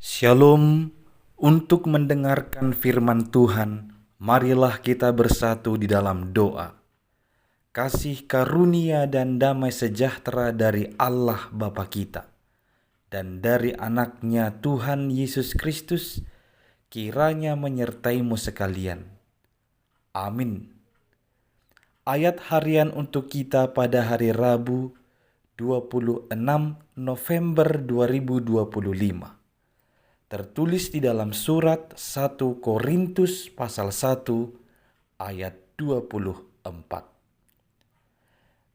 Shalom. Untuk mendengarkan firman Tuhan, marilah kita bersatu di dalam doa. Kasih karunia dan damai sejahtera dari Allah Bapa kita dan dari anaknya Tuhan Yesus Kristus kiranya menyertaimu sekalian. Amin. Ayat harian untuk kita pada hari Rabu 26 November 2025. Tertulis di dalam surat 1 Korintus pasal 1 ayat 24.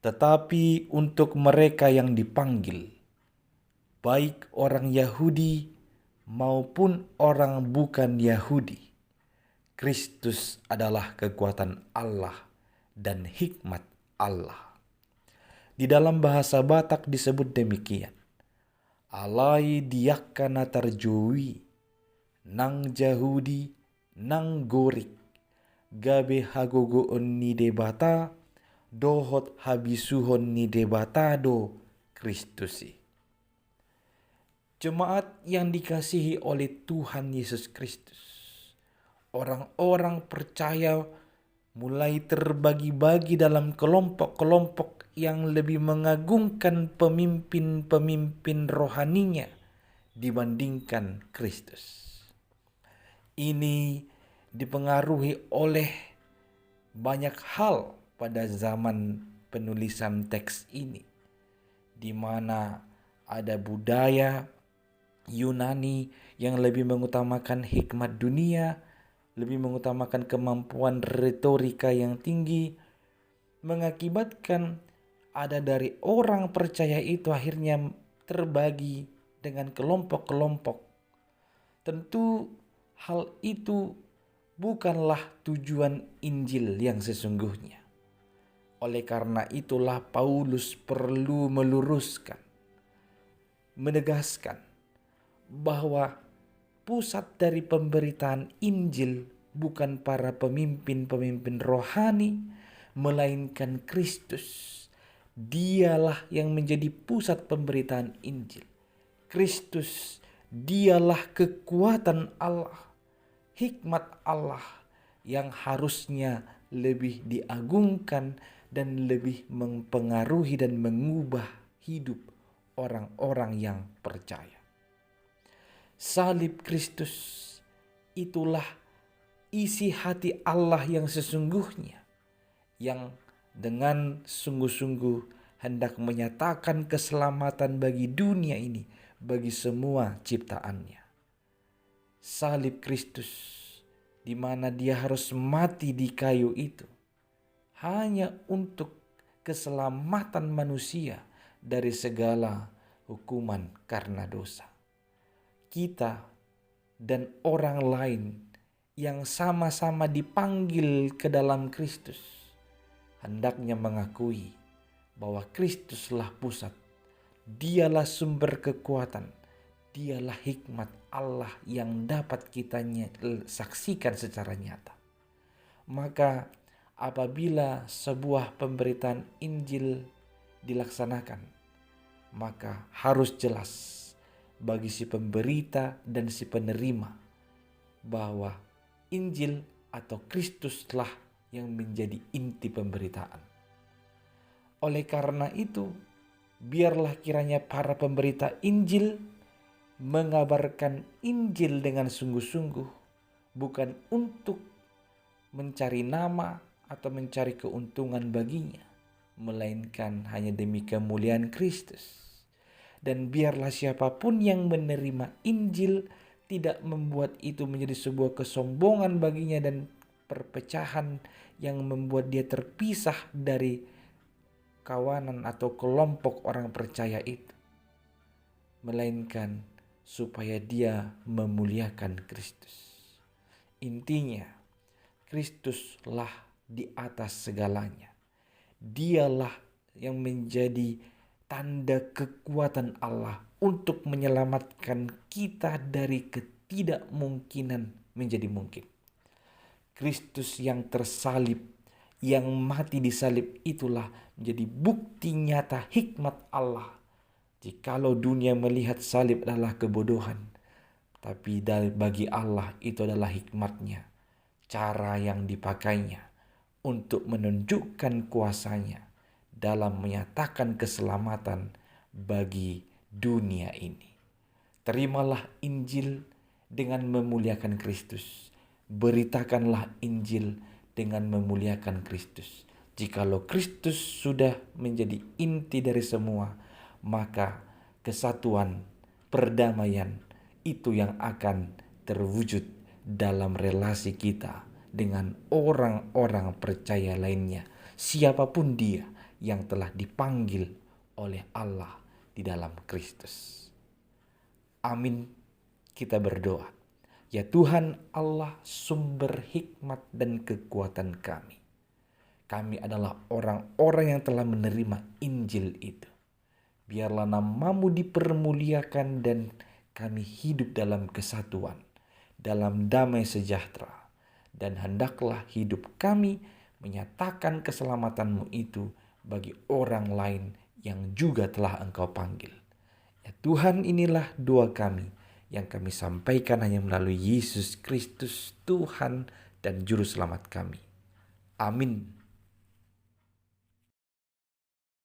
Tetapi untuk mereka yang dipanggil, baik orang Yahudi maupun orang bukan Yahudi, Kristus adalah kekuatan Allah dan hikmat Allah. Di dalam bahasa Batak disebut demikian. Alai diakana tarjui, nang Jahudi, nang gorik, gabe hagogoon ni debata, dohot habisuhon ni debata do Kristusi. Jemaat yang dikasihi oleh Tuhan Yesus Kristus, orang-orang percaya mulai terbagi-bagi dalam kelompok-kelompok yang lebih mengagungkan pemimpin-pemimpin rohaninya dibandingkan Kristus. Ini dipengaruhi oleh banyak hal pada zaman penulisan teks ini, di mana ada budaya Yunani yang lebih mengutamakan hikmat dunia, lebih mengutamakan kemampuan retorika yang tinggi, mengakibatkan ada dari orang percaya itu akhirnya terbagi dengan kelompok-kelompok. Tentu hal itu bukanlah tujuan Injil yang sesungguhnya. Oleh karena itulah Paulus perlu meluruskan, menegaskan bahwa pusat dari pemberitaan Injil bukan para pemimpin-pemimpin rohani, melainkan Kristus. Dialah yang menjadi pusat pemberitaan Injil. Kristus, dialah kekuatan Allah, hikmat Allah yang harusnya lebih diagungkan dan lebih mempengaruhi dan mengubah hidup orang-orang yang percaya. Salib Kristus itulah isi hati Allah yang sesungguhnya, yang dengan sungguh-sungguh hendak menyatakan keselamatan bagi dunia ini, bagi semua ciptaannya. Salib Kristus, di mana dia harus mati di kayu itu, hanya untuk keselamatan manusia dari segala hukuman karena dosa. Kita dan orang lain yang sama-sama dipanggil ke dalam Kristus hendaknya mengakui bahwa Kristuslah pusat, dialah sumber kekuatan, dialah hikmat Allah yang dapat kita saksikan secara nyata. Maka apabila sebuah pemberitaan Injil dilaksanakan, maka harus jelas bagi si pemberita dan si penerima bahwa Injil atau Kristuslah yang menjadi inti pemberitaan. Oleh karena itu, biarlah kiranya para pemberita Injil mengabarkan Injil dengan sungguh-sungguh, bukan untuk mencari nama atau mencari keuntungan baginya, melainkan hanya demi kemuliaan Kristus. Dan biarlah siapapun yang menerima Injil tidak membuat itu menjadi sebuah kesombongan baginya dan perpecahan yang membuat dia terpisah dari kawanan atau kelompok orang percaya itu, melainkan supaya dia memuliakan Kristus. Intinya, Kristuslah di atas segalanya. Dialah yang menjadi tanda kekuatan Allah untuk menyelamatkan kita dari ketidakmungkinan menjadi mungkin. Kristus yang tersalib, yang mati di salib itulah menjadi bukti nyata hikmat Allah. Jikalau dunia melihat salib adalah kebodohan, Tapi bagi Allah itu adalah hikmatnya, cara yang dipakainya untuk menunjukkan kuasanya dalam menyatakan keselamatan bagi dunia ini. Terimalah Injil dengan memuliakan Kristus. Beritakanlah Injil dengan memuliakan Kristus. Jikalau Kristus sudah menjadi inti dari semua, maka kesatuan, perdamaian itu yang akan terwujud dalam relasi kita dengan orang-orang percaya lainnya, siapapun dia yang telah dipanggil oleh Allah di dalam Kristus. Amin. Kita berdoa. Ya Tuhan Allah, sumber hikmat dan kekuatan kami. Kami adalah orang-orang yang telah menerima Injil itu. Biarlah namamu dipermuliakan dan kami hidup dalam kesatuan, dalam damai sejahtera. Dan hendaklah hidup kami menyatakan keselamatanmu itu bagi orang lain yang juga telah Engkau panggil. Ya Tuhan, inilah doa kami yang kami sampaikan hanya melalui Yesus Kristus, Tuhan dan Juru Selamat kami. Amin.